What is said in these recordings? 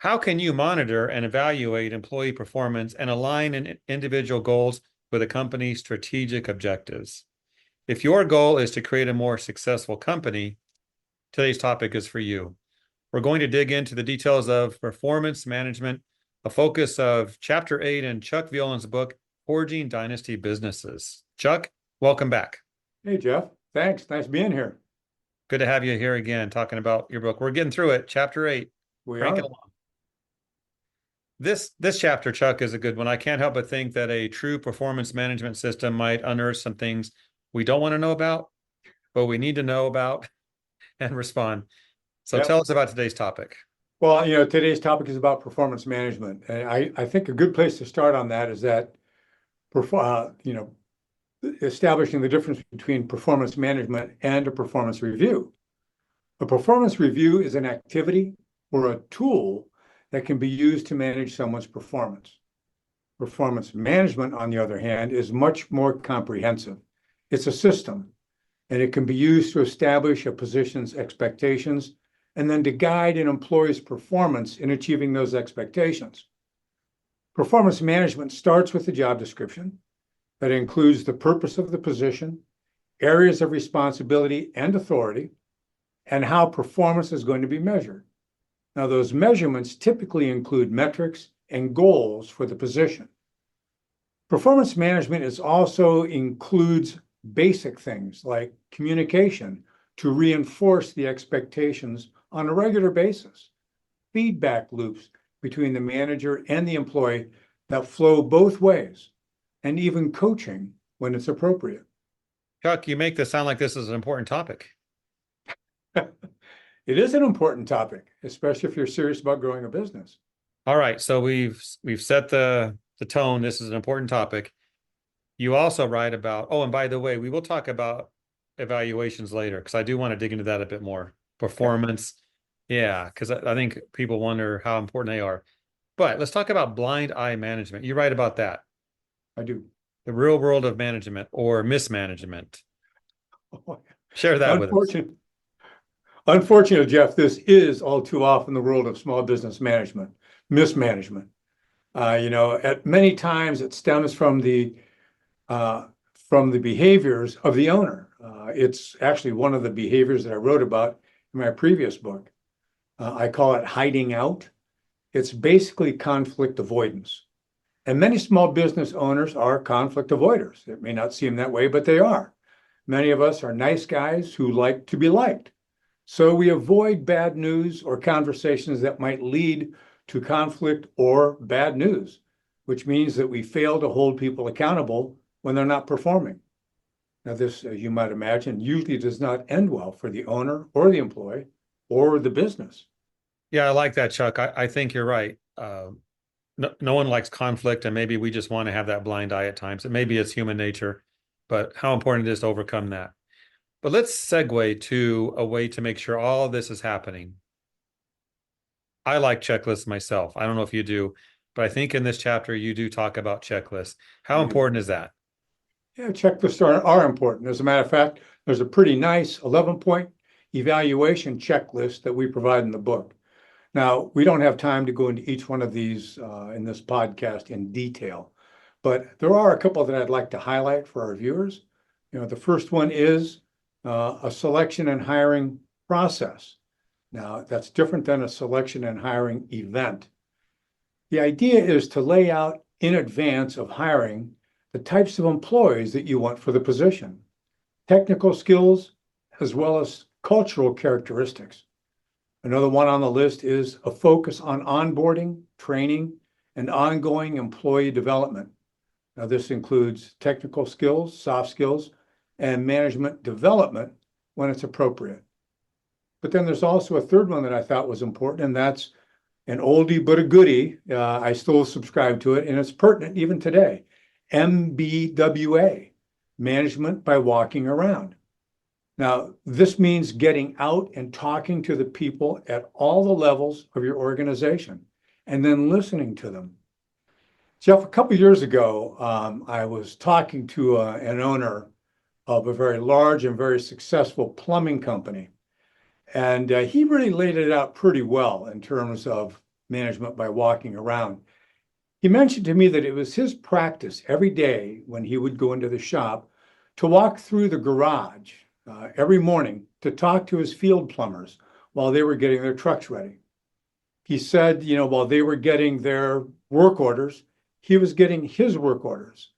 How can you monitor and evaluate employee performance and align individual goals with a company's strategic objectives? If your goal is to create a more successful company, today's topic is for you. We're going to dig into the details of performance management, a focus of Chapter 8 in Chuck Violand's book, Forging Dynasty Businesses. Chuck, welcome back. Hey, Jeff. Thanks. Nice being here. Good to have you here again, talking about your book. We're getting through it, Chapter 8. We Crank are. it along. This chapter, Chuck, is a good one. I can't help but think that a true performance management system might unearth some things we don't want to know about, but we need to know about and respond. So Yep. tell us about today's topic. Well, today's topic is about performance management. And I think a good place to start on that is that, establishing the difference between performance management and a performance review. A performance review is an activity or a tool that can be used to manage someone's performance. Performance management, on the other hand, is much more comprehensive. It's a system, and it can be used to establish a position's expectations and then to guide an employee's performance in achieving those expectations. Performance management starts with the job description that includes the purpose of the position, areas of responsibility and authority, and how performance is going to be measured. Now, those measurements typically include metrics and goals for the position. Performance management also includes basic things like communication to reinforce the expectations on a regular basis, feedback loops between the manager and the employee that flow both ways, and even coaching when it's appropriate. Chuck, you make this sound like this is an important topic. It is an important topic, especially if you're serious about growing a business. All right, so we've set the tone. This is an important topic. You also write about, and by the way, we will talk about evaluations later because I do want to dig into that a bit more. Performance. Yeah, because I think people wonder how important they are. But let's talk about blind eye management. You write about that. I do. The real world of management or mismanagement. Share that with us. Unfortunately, Jeff, this is all too often the world of small business management, mismanagement. At many times it stems from the behaviors of the owner. It's actually one of the behaviors that I wrote about in my previous book. I call it hiding out. It's basically conflict avoidance. And many small business owners are conflict avoiders. It may not seem that way, but they are. Many of us are nice guys who like to be liked. So we avoid bad news or conversations that might lead to conflict or bad news, which means that we fail to hold people accountable when they're not performing. Now, this, as you might imagine, usually does not end well for the owner or the employee or the business. Yeah, I like that, Chuck. I think you're right. No one likes conflict, and maybe we just want to have that blind eye at times. And maybe it's human nature, but how important it is to overcome that. But let's segue to a way to make sure all of this is happening. I like checklists myself. I don't know if you do, but I think in this chapter, you do talk about checklists. How important is that? Yeah, checklists are important. As a matter of fact, there's a pretty nice 11-point evaluation checklist that we provide in the book. Now, we don't have time to go into each one of these in this podcast in detail, but there are a couple that I'd like to highlight for our viewers. The first one is a selection and hiring process. Now, that's different than a selection and hiring event. The idea is to lay out in advance of hiring the types of employees that you want for the position, technical skills, as well as cultural characteristics. Another one on the list is a focus on onboarding, training, and ongoing employee development. Now, this includes technical skills, soft skills, and management development when it's appropriate. But then there's also a third one that I thought was important, and that's an oldie but a goodie. I still subscribe to it, and it's pertinent even today. MBWA, management by walking around. Now, this means getting out and talking to the people at all the levels of your organization and then listening to them. Jeff, a couple of years ago, I was talking to an owner of a very large and very successful plumbing company. And he really laid it out pretty well in terms of management by walking around. He mentioned to me that it was his practice every day when he would go into the shop to walk through the garage every morning to talk to his field plumbers while they were getting their trucks ready. He said, while they were getting their work orders, he was getting his work orders.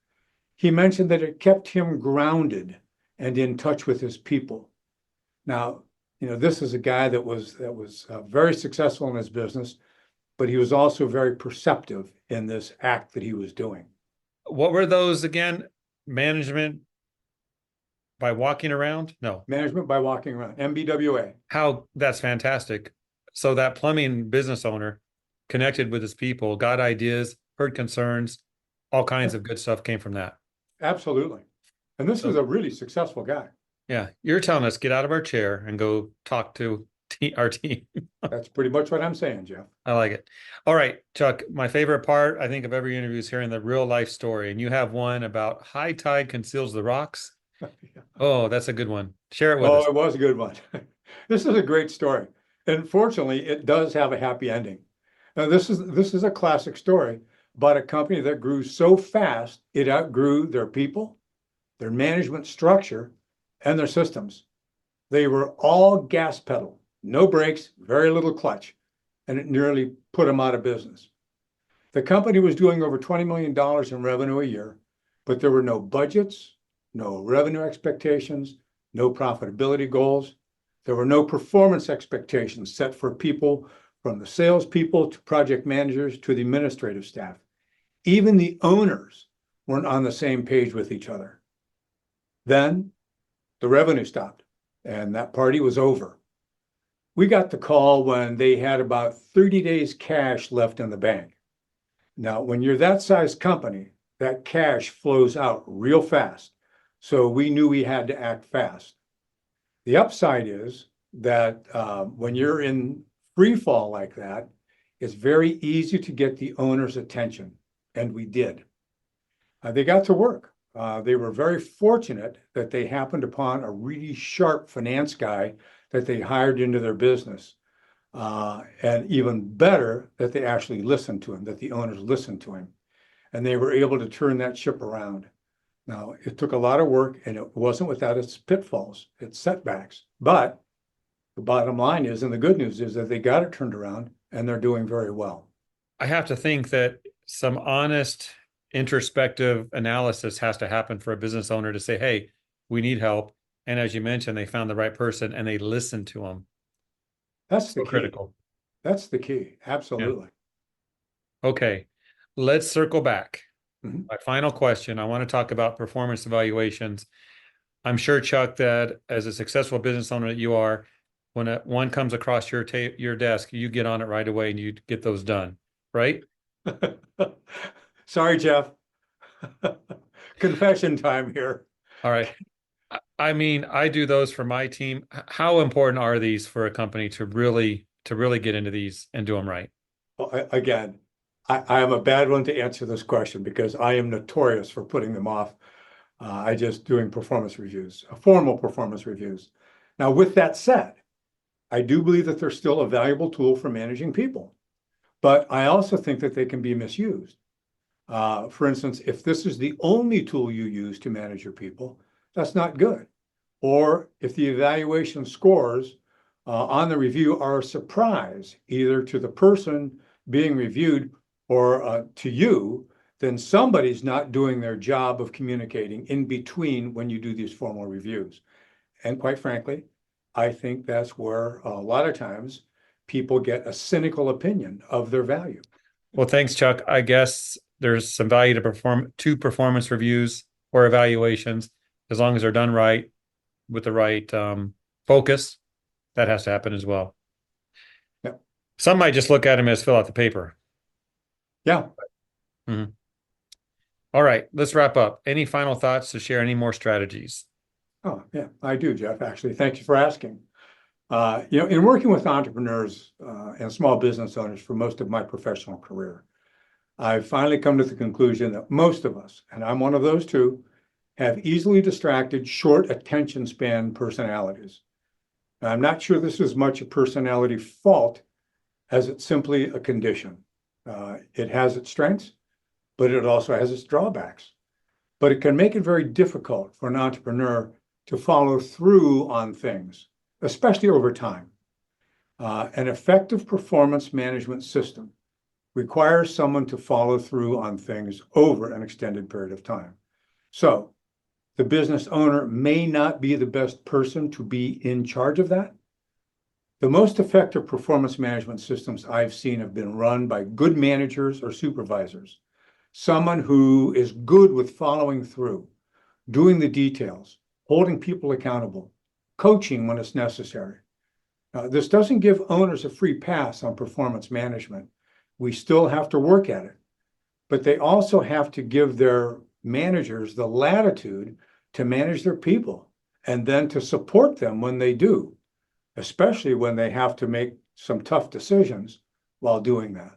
He mentioned that it kept him grounded and in touch with his people. Now, this is a guy that was very successful in his business, but he was also very perceptive in this act that he was doing. What were those again? Management by walking around? No. Management by walking around, MBWA. That's fantastic. So that plumbing business owner connected with his people, got ideas, heard concerns, all kinds of good stuff came from that. Absolutely. And this is a really successful guy. Yeah. You're telling us get out of our chair and go talk to our team. That's pretty much what I'm saying, Jeff. I like it. All right, Chuck, my favorite part, I think, of every interview is hearing the real life story. And you have one about high tide conceals the rocks. Oh, that's a good one. Share it with us. Oh, it was a good one. This is a great story. And fortunately, it does have a happy ending. Now, this is a classic story about a company that grew so fast, it outgrew their people, their management structure, and their systems. They were all gas pedal, no brakes, very little clutch, and it nearly put them out of business. The company was doing over $20 million in revenue a year, but there were no budgets, no revenue expectations, no profitability goals. There were no performance expectations set for people, from the salespeople to project managers to the administrative staff. Even the owners weren't on the same page with each other. Then the revenue stopped, and that party was over. We got the call when they had about 30 days cash left in the bank. Now, when you're that size company, that cash flows out real fast. So we knew we had to act fast. The upside is that when you're in free fall like that, it's very easy to get the owner's attention, and we did. They got to work. They were very fortunate that they happened upon a really sharp finance guy that they hired into their business. And even better, that they actually listened to him, that the owners listened to him. And they were able to turn that ship around. Now, it took a lot of work, and it wasn't without its pitfalls, its setbacks. But the bottom line is, and the good news is, that they got it turned around, and they're doing very well. I have to think that some honest, introspective analysis has to happen for a business owner to say, hey, we need help. And as you mentioned, they found the right person and they listened to them. That's the So key. critical. That's the key. Absolutely. Yeah. Okay. Let's circle back. Mm-hmm. My final question, I want to talk about performance evaluations. I'm sure, Chuck, that as a successful business owner that you are, when one comes across your desk, you get on it right away and you get those done, right? Sorry, Jeff. Confession time here. All right. I mean, I do those for my team. How important are these for a company to really get into these and do them right? Well, again, I am a bad one to answer this question because I am notorious for putting them off. I just doing performance reviews, formal performance reviews. Now, with that said, I do believe that they're still a valuable tool for managing people, but I also think that they can be misused. For instance, if this is the only tool you use to manage your people, that's not good. Or if the evaluation scores on the review are a surprise, either to the person being reviewed or to you, then somebody's not doing their job of communicating in between when you do these formal reviews. And quite frankly, I think that's where a lot of times people get a cynical opinion of their value. Well, thanks, Chuck. I guess there's some value to performance reviews or evaluations, as long as they're done right with the right focus. That has to happen as well. Yep. Some might just look at them as fill out the paper. Yeah. Mm-hmm. All right, let's wrap up. Any final thoughts to share? Any more strategies? Oh, yeah, I do, Jeff, actually. Thank you for asking. In working with entrepreneurs and small business owners for most of my professional career, I've finally come to the conclusion that most of us, and I'm one of those too, have easily distracted, short attention span personalities. Now, I'm not sure this is much a personality fault as it's simply a condition. It has its strengths, but it also has its drawbacks. But it can make it very difficult for an entrepreneur to follow through on things, especially over time. An effective performance management system requires someone to follow through on things over an extended period of time. So the business owner may not be the best person to be in charge of that. The most effective performance management systems I've seen have been run by good managers or supervisors, someone who is good with following through, doing the details, holding people accountable, coaching when it's necessary. This doesn't give owners a free pass on performance management. We still have to work at it, but they also have to give their managers the latitude to manage their people and then to support them when they do, especially when they have to make some tough decisions while doing that.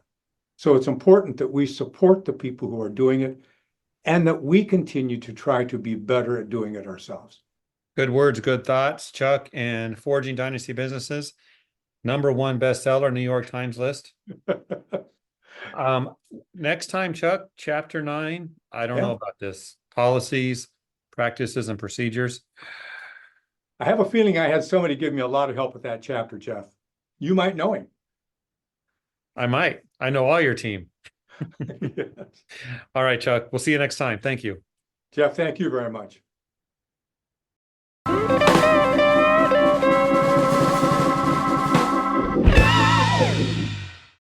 So it's important that we support the people who are doing it and that we continue to try to be better at doing it ourselves. Good words, good thoughts, Chuck. And Forging Dynasty Businesses, #1 bestseller, New York Times list. Next time, Chuck, chapter 9. I don't know about this. Policies, practices, and procedures. I have a feeling I had somebody give me a lot of help with that chapter, Jeff. You might know him. I might. I know all your team. Yes. All right, Chuck. We'll see you next time. Thank you. Jeff, thank you very much.